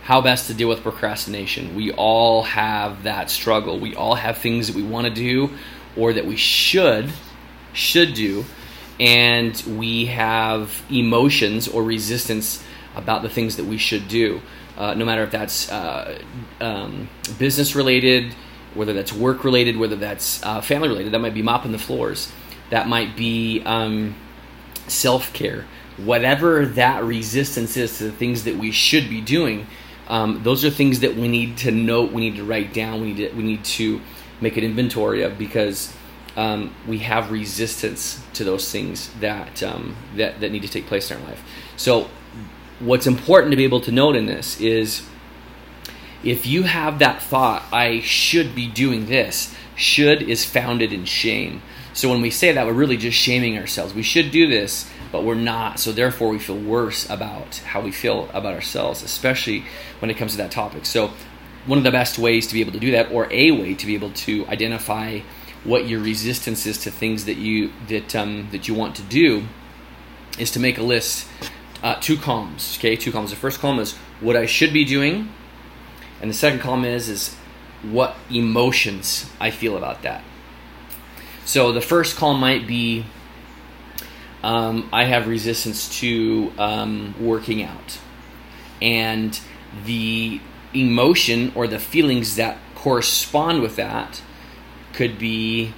how best to deal with procrastination. We all have that struggle. We all have things that we want to do or that we should do, and we have emotions or resistance about the things that we should do. No matter if that's business related, whether that's work related, whether that's family related. That might be mopping the floors. That might be self-care. Whatever that resistance is to the things that we should be doing, those are things that we need to note, we need to write down, we need to make an inventory of, because we have resistance to those things that need to take place in our life. So what's important to be able to note in this is, if you have that thought, I should be doing this, should is founded in shame. So when we say that, we're really just shaming ourselves. We should do this, but we're not. So therefore, we feel worse about how we feel about ourselves, especially when it comes to that topic. So one of the best ways to be able to do that, or a way to be able to identify what your resistance is to things that you want to do, is to make a list. 2 columns. Okay, 2 columns. The first column is what I should be doing, and the second column is what emotions I feel about that. So the first column might be, I have resistance to working out, and the emotion or the feelings that correspond with that could be,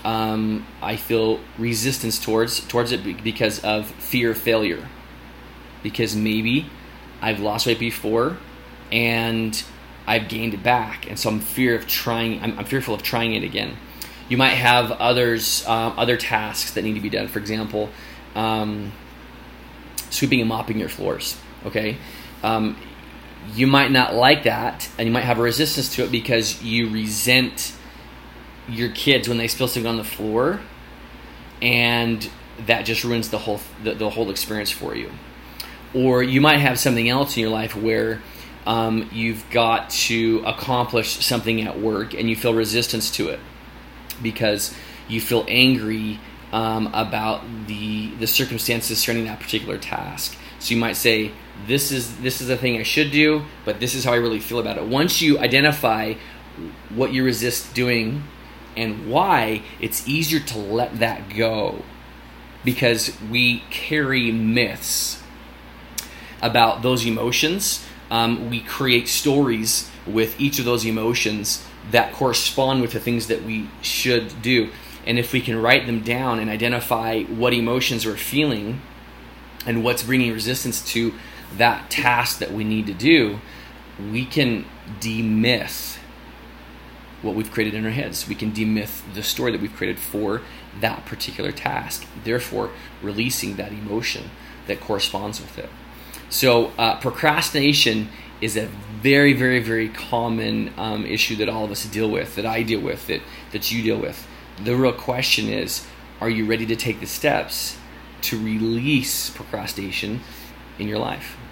I feel resistance towards it because of fear of failure, because maybe I've lost weight before and I've gained it back, and so I'm fearful of trying it again. You might have other tasks that need to be done. For example, sweeping and mopping your floors. Okay, you might not like that, and you might have a resistance to it because you resent your kids when they spill something on the floor, and that just ruins the whole experience for you. Or you might have something else in your life where you've got to accomplish something at work, and you feel resistance to it because you feel angry about the circumstances surrounding that particular task. So you might say, this is a thing I should do, but this is how I really feel about it. Once you identify what you resist doing and why, it's easier to let that go, because we carry myths about those emotions. We create stories with each of those emotions that correspond with the things that we should do. And if we can write them down and identify what emotions we're feeling and what's bringing resistance to that task that we need to do, we can demyth what we've created in our heads. We can demyth the story that we've created for that particular task, therefore releasing that emotion that corresponds with it. So procrastination is a very, very, very common issue that all of us deal with, that I deal with, that you deal with. The real question is, are you ready to take the steps to release procrastination in your life?